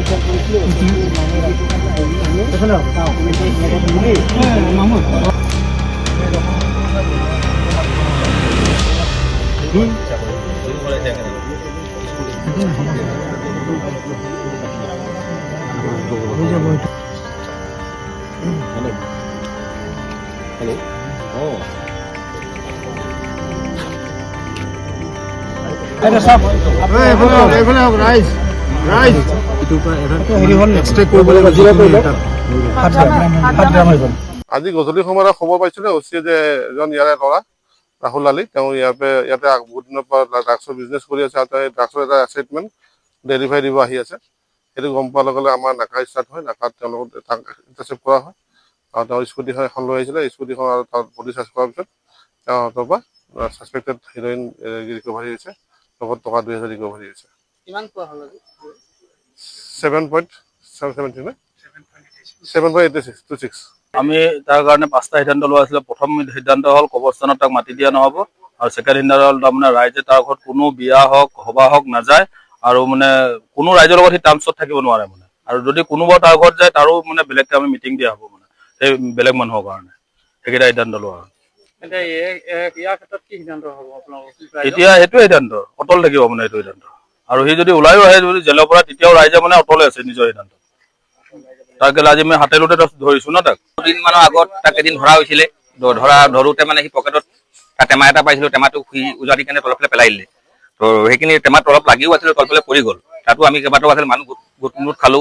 Hello. Oh. এটা সব এফালে হোক ৰাইজ এক্সট্ৰেক্ট কৰিব লাগিব আজি গধূলি সময়ত খবৰ পাইছিলে অচিয়ে যে এজন ইয়াৰে ল'ৰা ৰাহুল আলী তেওঁ ইয়াতে বহুত দিনৰ পৰা ড্ৰাগছৰ বিজনেছ কৰি আছে আৰু তেওঁ ড্ৰাগছৰ এটা এছেটমেণ্ট ডেলিভাৰী দিব আহি আছে সেইটো গম পোৱাৰ লগে লগে আমাৰ নাকা ষ্টাৰ্ট হয় নাকাত তেওঁলোকক ইণ্টাৰচেপ্ট কৰা হয় আৰু তেওঁৰ স্কুটিখন এখন লৈ আহিছিলে স্কুটিখন আৰু তাৰ বডি চাৰ্চ কৰাৰ পিছত তেওঁ হাতৰ পৰা ছাছপেক্টেড হিৰইন ৰিকভাৰী হৈছে লগত টকা 2000 ৰিকভাৰী হৈছে কিমান পোৱা হ'ল 7.86 আমি তাৰ কাৰণে 5টা সিদ্ধান্ত লোৱা আছিল প্ৰথম সিদ্ধান্ত হ'ল কবৰস্থানত তাক মাটি দিয়া নহ'ব আৰু ছেকেণ্ড সিদ্ধান্ত হ'ল তাৰমানে ৰাইজে তাৰ ঘৰত কোনো বিয়া হওক সভা হওক নাযায় আৰু মানে কোনো ৰাইজৰ লগত সি টাৰ্মছত থাকিব নোৱাৰে মানে আৰু যদি কোনোবা তাৰ ঘৰত যায় তাৰো মানে বেলেগকৈ আমি মিটিং দিয়া হ'ব মানে সেই বেলেগ মানুহৰ কাৰণে সেইকেইটা সিদ্ধান্ত লোৱা হয় এতিয়া সেইটোৱে সিদ্ধান্ত অটল থাকিব মানে এইটো সিদ্ধান্ত আৰু সি যদি ওলাইও আহে যদি জেলৰ পৰা তেতিয়াও ৰাইজে মানে অটলে আছে নিজৰ সিদ্ধান্ত তাকে আজি আমি হাতেলোতে ধৰিছো ন তাক 2 দিন মানৰ আগত তাক এদিন ধৰা হৈছিলে ধৰোতে মানে সি পকেটত টেমা এটা পাইছিলো টেমাটো সি উজাৰি কেনে তলফালে পেলাই দিলে তো সেইখিনি টেমাত অলপ লাগিও আছিলে তলফালে পৰি গ'ল তাতো আমি কেইবাটাও আছিলে মানুহ গোট খালো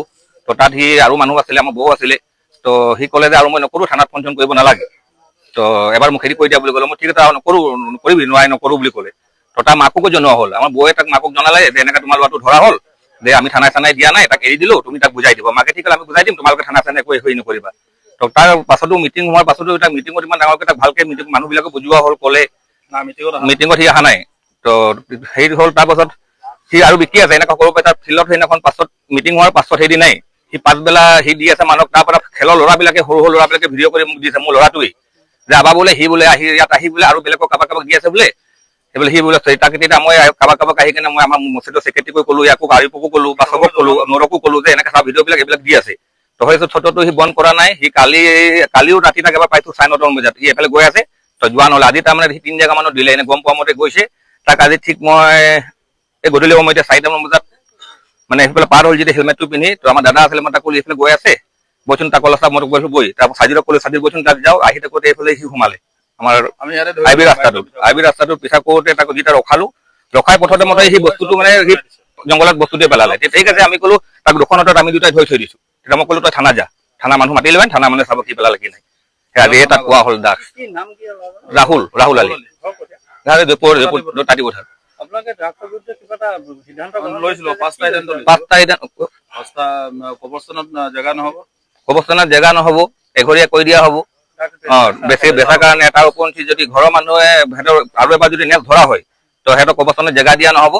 তো তাত সি আৰু মানুহ আছিলে আমাৰ বৌ আছিলে তো সি ক'লে যে আৰু মই নকৰো থানাত ফোন কৰিব নালাগে তো এবাৰ মুখেদি কৈ দিয়া বুলি ক'লে মই ঠিক আছে নকৰো নকৰিবি নোৱাৰি নকৰো বুলি ক'লে তো তাৰ মাককো জনোৱা হ'ল আমাৰ বৌয়ে তাক মাকক জনালে যে এনেকৈ তোমাৰ ল'ৰাটো ধৰা হ'ল যে আমি থানাই চানাই দিয়া নাই তাক এৰি দিলো তুমি তাক বুজাই দিব মাকে ঠিক আছে আমি বুজাই দিম তোমালোকে থানা চানাই একো হেৰি নকৰিবা তো তাৰ পাছতো মিটিং হোৱাৰ পাছতো তাক মিটিঙত ইমান ডাঙৰকৈ তাক ভালকৈ মানুহবিলাকে বুজোৱা হ'ল ক'লে মিটিঙত সি অহা নাই তো হেৰি হ'ল তাৰপাছত সি আৰু বিকি আছে এনেকুৱা কৰিব পাৰে তাৰ ফিল্ডত সেইদিনাখন পাছত মিটিং হোৱাৰ পাছত সেইদিনাই সি পাছবেলা সি দি আছে মানুহক তাৰপৰা খেলৰ ল'ৰাবিলাকে সৰু ল'ৰাবিলাকে ভিডিঅ' কৰি মোক দিছে মোৰ ল'ৰাটোৱেই যে আবা বোলে সি বোলে ইয়াত আহি বোলে আৰু বেলেগক কাৰোবাক দি আছে বোলে সেইবোলে সি বোলে তাকে তেতিয়া মই কাৰোবাক আহি কেনে মই আমাৰ মছজিদৰ ছেক্ৰেটাৰীকো ক'লো ইয়াকো আৰিফকো ক'লো বা চবক ক'লো নৰকো ক'লো যে এনেকৈ ভিডিঅ'বিলাক এইবিলাক দি আছে তো হয়তো ফটোটো সি বন্ধ কৰা নাই সি কালিও ৰাতি তাক এবাৰ পাইছো 9:30 বজাত সি এফালে গৈ আছে তো যোৱা নহ'লে আজি তাৰমানে সি 3 জেগা মানত দিলে এনে গম পোৱা মতে গৈছে তাক আজি ঠিক মই এই গধূলি সময় এতিয়া 4টামান বজাত মানে সেইফালে পাৰ হ'ল যেতিয়া হেলমেটটো পিন্ধি তো আমাৰ দাদা আছিলে মই তাক ক'লো এইফালে গৈ আছে বচোন তাক অলপ মই গৈছো বৈ তাৰপৰা চাজিৰক ক'লো চাজিৰ বচোন তাক যাওঁ আহি থাকোঁতে এইফালে সি সোমালে আমাৰ আইবি ৰাস্তাটো পিছা কৰোঁতে তাক যেতিয়া ৰখাই পথতে মতে সেই বস্তুটো মানে সি জংঘলত বস্তুটোৱে পেলালে ঠিক আছে আমি ক'লো তাক দুখনতে আমি দুটাই থৈ দিছোঁ তেতিয়া মই ক'লো তই থানা যা থানা মানুহ মাতি ল'বেন থানা মানুহে চাব কি পেলালে কি নাই আজি তাক কোৱা হ'ল দাস ৰাহুল আলী তাঁতিপথাৰ কবৰস্থানত জেগা নহ'ব এঘৰীয়া কৰি দিয়া হ'ব বেচাৰ কাৰণে এটাৰ ওপৰঞ্চি যদি ঘৰৰ মানুহে সিহঁতৰ আৰু এবাৰ যদি নেক্সট ধৰা হয় তো সিহঁতৰ কবৰস্থানত জেগা দিয়া নহ'ব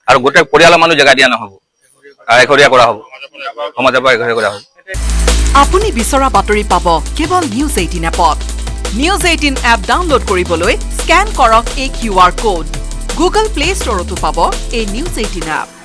আৰু গোটেই পৰিয়ালৰ মানুহ জেগা দিয়া নহ'ব এঘৰীয়া কৰা হ'ব সমাজৰ পৰা এঘৰীয়া কৰা হ'ব আপুনি বিচৰা বাতৰি পাব কেৱল নিউজ 18 এপত নিউজ 18 এপ ডাউনলোড কৰিবলৈ স্কেন কৰক এই QR কোড গুগল প্লে ষ্টৰতো পাব এই নিউজ 18 এপ